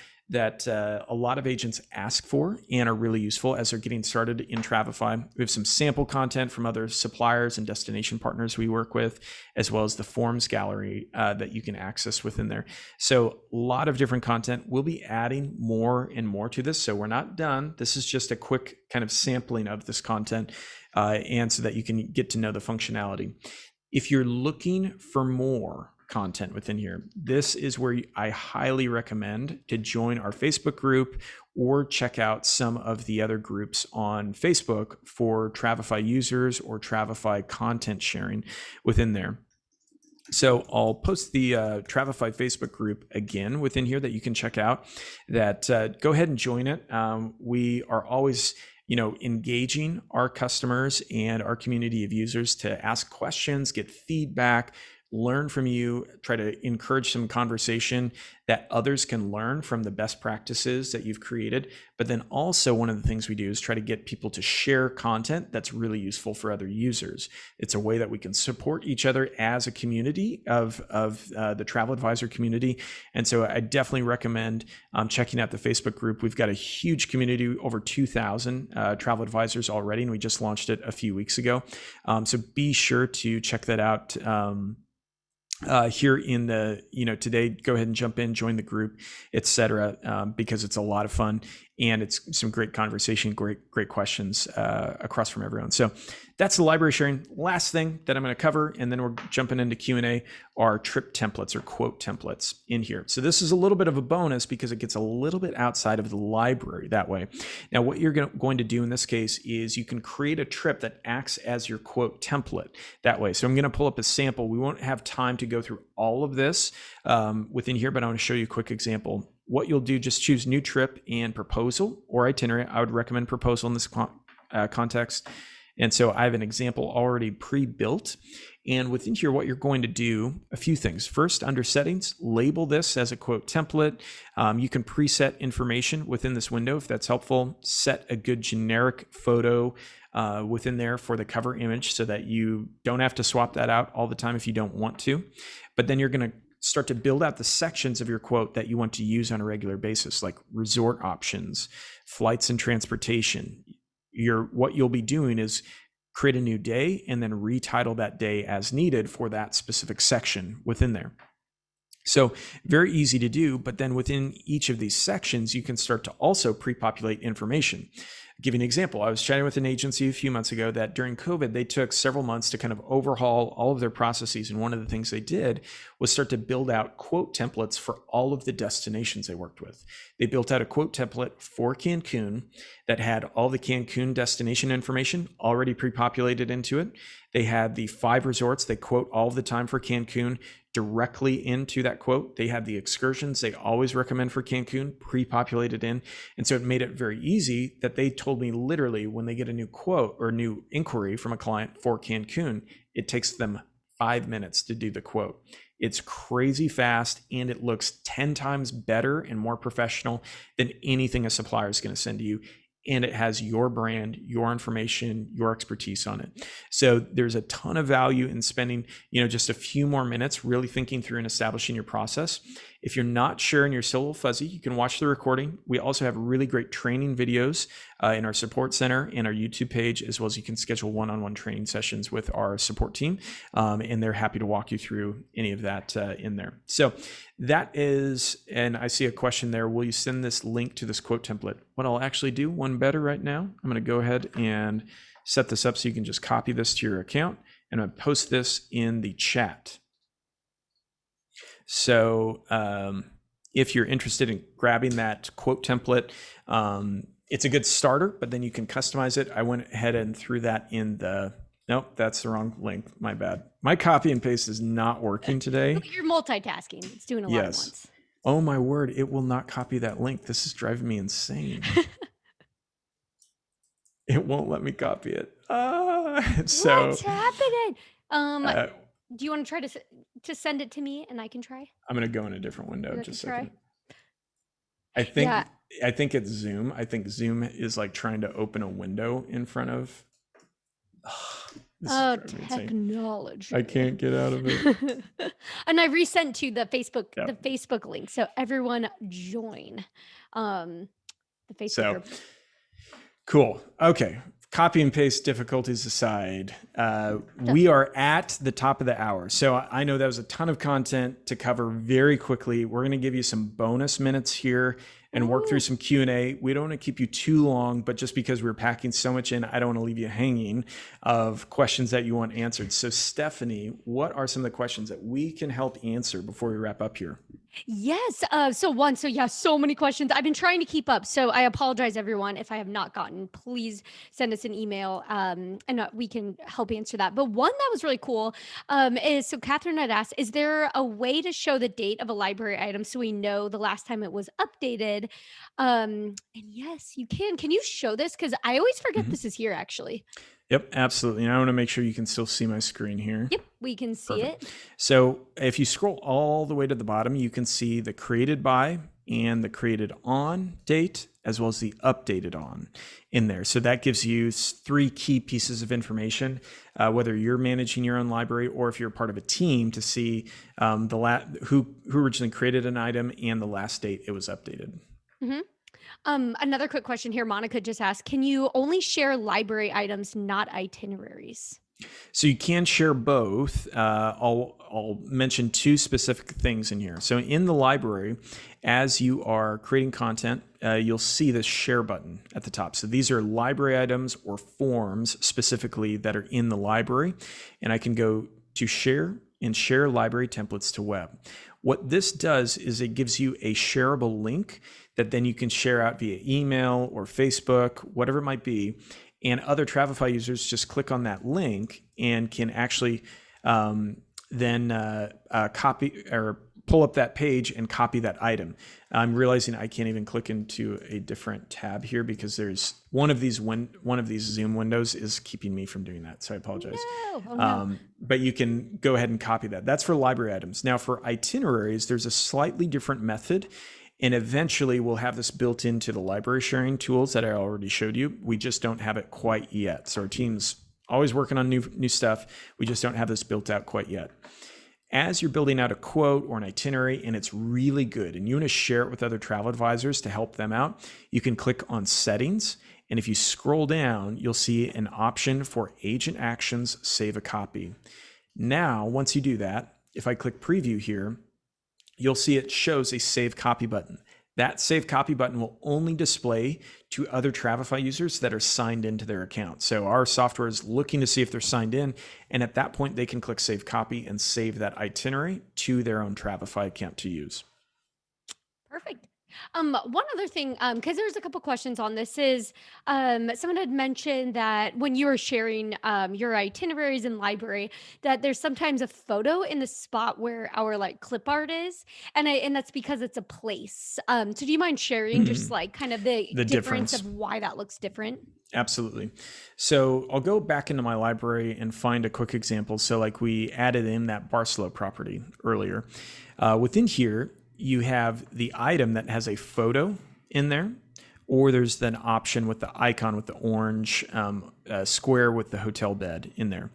Speaker 1: a lot of agents ask for and are really useful as they're getting started in Travify. We have some sample content from other suppliers and destination partners we work with, as well as the forms gallery that you can access within there. So a lot of different content. We'll be adding more and more to this. So we're not done. This is just a quick kind of sampling of this content and so that you can get to know the functionality. If you're looking for more content within here, this is where I highly recommend to join our Facebook group or check out some of the other groups on Facebook for Travify users or Travify content sharing within there. So I'll post the Travify Facebook group again within here that you can check out. That go ahead and join it. We are always engaging our customers and our community of users to ask questions, get feedback, learn from you, try to encourage some conversation that others can learn from the best practices that you've created. But then also one of the things we do is try to get people to share content that's really useful for other users. It's a way that we can support each other as a community of the travel advisor community. And so I definitely recommend checking out the Facebook group. We've got a huge community, over 2,000 travel advisors already, and we just launched it a few weeks ago. So be sure to check that out. Here in the, today, go ahead and jump in, join the group, etc., because it's a lot of fun and it's some great conversation, great questions across from everyone. So that's the library sharing. Last thing that I'm going to cover, and then we're jumping into Q&A, are trip templates or quote templates in here. So this is a little bit of a bonus because it gets a little bit outside of the library that way. Now, what you're going to do in this case is you can create a trip that acts as your quote template that way. So I'm going to pull up a sample. We won't have time to go through all of this within here, but I want to show you a quick example. What you'll do, just choose new trip and proposal or itinerary. I would recommend proposal in this context. And so I have an example already pre-built. And within here, what you're going to do, a few things. First, under settings, label this as a quote template. You can preset information within this window if that's helpful. Set a good generic photo within there for the cover image so that you don't have to swap that out all the time if you don't want to. But then you're going to start to build out the sections of your quote that you want to use on a regular basis, like resort options, flights and transportation. What you'll be doing is create a new day and then retitle that day as needed for that specific section within there. So very easy to do, but then within each of these sections, you can start to also pre-populate information. I'll give you an example. I was chatting with an agency a few months ago that during COVID, they took several months to kind of overhaul all of their processes. And one of the things they did was start to build out quote templates for all of the destinations they worked with. They built out a quote template for Cancun that had all the Cancun destination information already pre-populated into it. They had the 5 resorts they quote all the time for Cancun directly into that quote. They had the excursions they always recommend for Cancun pre-populated in. And so it made it very easy that they told me literally when they get a new quote or new inquiry from a client for Cancun, it takes them 5 minutes to do the quote. It's crazy fast, and it looks 10 times better and more professional than anything a supplier is going to send to you. And it has your brand, your information, your expertise on it. So there's a ton of value in spending, just a few more minutes really thinking through and establishing your process. If you're not sure and you're still a little fuzzy, you can watch the recording. We also have really great training videos in our support center and our YouTube page, as well as you can schedule one-on-one training sessions with our support team. And they're happy to walk you through any of that in there. So that is, and I see a question there. Will you send this link to this quote template? What I'll actually do, one better right now, I'm going to go ahead and set this up so you can just copy this to your account, and I'm going to post this in the chat. So if you're interested in grabbing that quote template, it's a good starter, but then you can customize it. I went ahead and threw that in the, nope, that's the wrong link. My bad. My copy and paste is not working today.
Speaker 2: You're multitasking. It's doing a lot at once.
Speaker 1: Oh my word, it will not copy that link. This is driving me insane. It won't let me copy it. So
Speaker 2: what's happening? Do you want to try to send it to me and I can try?
Speaker 1: I'm going to go in a different window just a second.
Speaker 2: Try?
Speaker 1: I think it's Zoom. I think Zoom is like trying to open a window in front of.
Speaker 2: Technology.
Speaker 1: I can't get out of it.
Speaker 2: And I resent to the Facebook link, so everyone join the Facebook group.
Speaker 1: Cool. Okay. Copy and paste difficulties aside, we are at the top of the hour. So I know that was a ton of content to cover very quickly. We're going to give you some bonus minutes here and work through some Q&A. We don't want to keep you too long, but just because we're packing so much in, I don't want to leave you hanging of questions that you want answered. So Stephanie, what are some of the questions that we can help answer before we wrap up here?
Speaker 2: Yes. So many questions. I've been trying to keep up. So I apologize, everyone, if I have not gotten. Please send us an email and we can help answer that. But one that was really cool is, so Catherine had asked, is there a way to show the date of a library item so we know the last time it was updated? And yes, you can. Can you show this? Because I always forget this is here, actually.
Speaker 1: Yep, absolutely. And I want to make sure you can still see my screen here.
Speaker 2: Yep, we can see it.
Speaker 1: So if you scroll all the way to the bottom, you can see the created by and the created on date, as well as the updated on in there. So that gives you 3 key pieces of information, whether you're managing your own library or if you're part of a team, to see who originally created an item and the last date it was updated.
Speaker 2: Mm-hmm. Another quick question here. Monica just asked, can you only share library items, not itineraries?
Speaker 1: So you can share both. I'll mention 2 specific things in here. So in the library, as you are creating content, you'll see the share button at the top. So these are library items or forms specifically that are in the library. And I can go to share and share library templates to web. What this does is it gives you a shareable link that then you can share out via email or Facebook, whatever it might be. And other Travify users just click on that link and can actually then copy or pull up that page and copy that item. I'm realizing I can't even click into a different tab here because there's one of these Zoom windows is keeping me from doing that. So I apologize. No. But you can go ahead and copy that. That's for library items. Now for itineraries, there's a slightly different method. And eventually we'll have this built into the library sharing tools that I already showed you. We just don't have it quite yet. So our team's always working on new stuff. We just don't have this built out quite yet. As you're building out a quote or an itinerary and it's really good and you want to share it with other travel advisors to help them out, you can click on settings. And if you scroll down, you'll see an option for agent actions, save a copy. Now, once you do that, if I click preview here, you'll see it shows a save copy button. That save copy button will only display to other Travify users that are signed into their account. So our software is looking to see if they're signed in, and at that point they can click save copy and save that itinerary to their own Travify account to use.
Speaker 2: Perfect. One other thing, because there's a couple questions on this is, someone had mentioned that when you were sharing your itineraries in library, that there's sometimes a photo in the spot where our like clip art is, and that's because it's a place. So do you mind sharing just like kind of the
Speaker 1: The
Speaker 2: difference
Speaker 1: difference.
Speaker 2: of why that looks different?
Speaker 1: Absolutely. So I'll go back into my library and find a quick example. So, like we added in that Barcelona property earlier. Within here, you have the item that has a photo in there, or there's an option with the icon with the orange square with the hotel bed in there.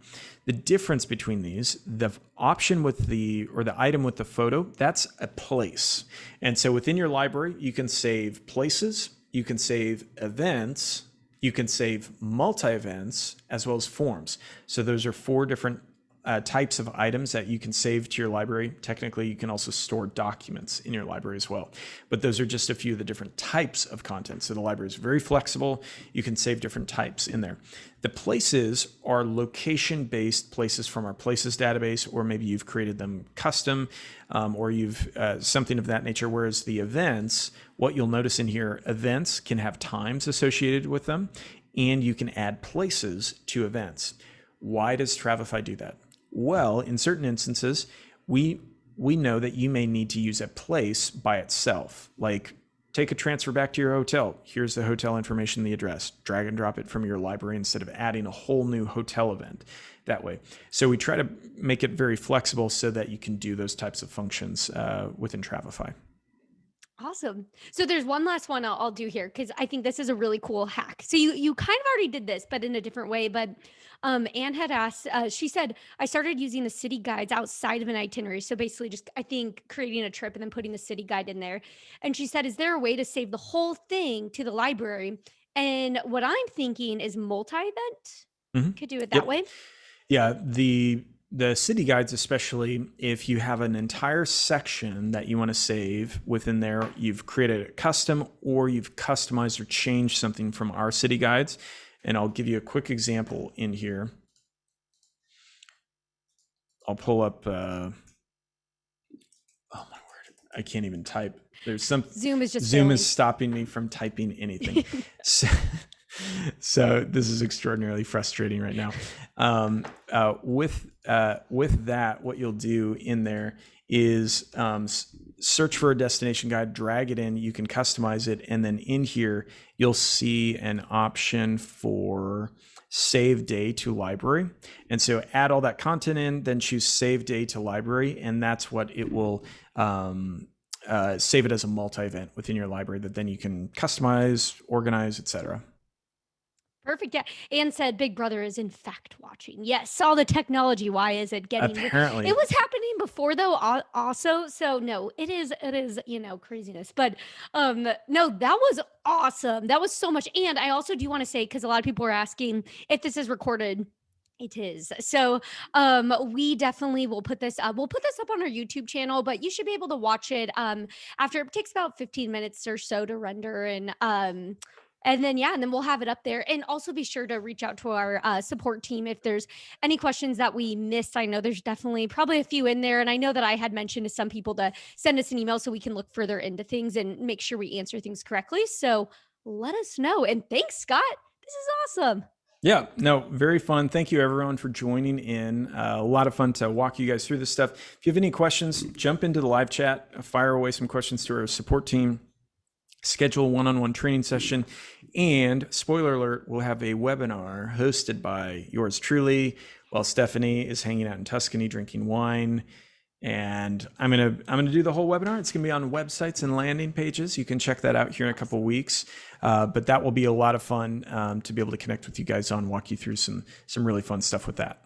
Speaker 1: The difference between these, the option with or the item with the photo, that's a place. And so within your library, you can save places, you can save events, you can save multi-events, as well as forms. So those are four different types of items that you can save to your library. Technically, you can also store documents in your library as well. But those are just a few of the different types of content. So the library is very flexible. You can save different types in there. The places are location-based places from our places database, or maybe you've created them custom, or you've something of that nature. Whereas the events, what you'll notice in here, events can have times associated with them, and you can add places to events. Why does Travify do that? Well, in certain instances, we know that you may need to use a place by itself. Like take a transfer back to your hotel. Here's the hotel information, the address. Drag and drop it from your library instead of adding a whole new hotel event that way. So we try to make it very flexible so that you can do those types of functions within Travify.
Speaker 2: Awesome. So there's one last one I'll do here because I think this is a really cool hack. So you kind of already did this, but in a different way. But Anne had asked, she said, I started using the city guides outside of an itinerary. So basically just, I think, creating a trip and then putting the city guide in there. And she said, is there a way to save the whole thing to the library? And what I'm thinking is multi-event.
Speaker 1: Mm-hmm.
Speaker 2: Could do it that
Speaker 1: Yep.
Speaker 2: way.
Speaker 1: Yeah, the city guides, especially if you have an entire section that you want to save within there, you've created a custom or you've customized or changed something from our city guides. And I'll give you a quick example in here. I'll pull up, oh my word, I can't even type. There's some
Speaker 2: Zoom is just
Speaker 1: Zoom
Speaker 2: failing.
Speaker 1: is stopping me from typing anything. So this is extraordinarily frustrating right now. With that, what you'll do in there is search for a destination guide, drag it in, you can customize it, and then in here you'll see an option for save day to library. And so add all that content in, then choose save day to library, and that's what it will save it as a multi-event within your library that then you can customize, organize, etc.
Speaker 2: Perfect. Yeah. Anne said Big Brother is in fact watching. Yes. All the technology. Why is it getting
Speaker 1: Apparently.
Speaker 2: It was happening before though, also. So no, it is, craziness. But no, that was awesome. That was so much. And I also do want to say, because a lot of people are asking if this is recorded. It is. So we definitely will put this up. We'll put this up on our YouTube channel, but you should be able to watch it after it takes about 15 minutes or so to render and then we'll have it up there. And also be sure to reach out to our support team if there's any questions that we missed. I know there's definitely probably a few in there. And I know that I had mentioned to some people to send us an email so we can look further into things and make sure we answer things correctly. So let us know. And thanks, Scott. This is awesome.
Speaker 1: Yeah, no, very fun. Thank you everyone for joining in. A lot of fun to walk you guys through this stuff. If you have any questions, jump into the live chat, fire away some questions to our support team, schedule a one-on-one training session, and spoiler alert, we'll have a webinar hosted by yours truly while Stephanie is hanging out in Tuscany drinking wine. And I'm gonna do the whole webinar. It's gonna be on websites and landing pages. You can check that out here in a couple of weeks. But that will be a lot of fun to be able to connect with you guys on, walk you through some really fun stuff with that.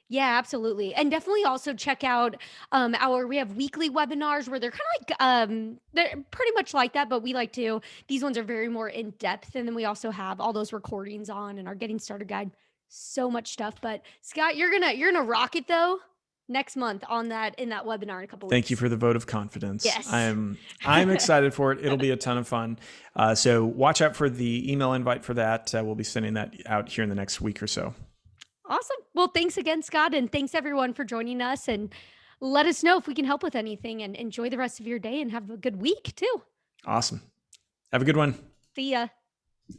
Speaker 2: Yeah, absolutely. And definitely also check out we have weekly webinars where they're kind of like they're pretty much like that, but these ones are very more in depth. And then we also have all those recordings on and our getting started guide. So much stuff. But Scott, you're gonna rock it though next month in that webinar in a couple weeks.
Speaker 1: Thank you for the vote of confidence.
Speaker 2: Yes.
Speaker 1: I'm excited for it. It'll be a ton of fun. So watch out for the email invite for that. We'll be sending that out here in the next week or so.
Speaker 2: Awesome. Well, thanks again, Scott. And thanks everyone for joining us, and let us know if we can help with anything, and enjoy the rest of your day and have a good week too.
Speaker 1: Awesome. Have a good one.
Speaker 2: See ya.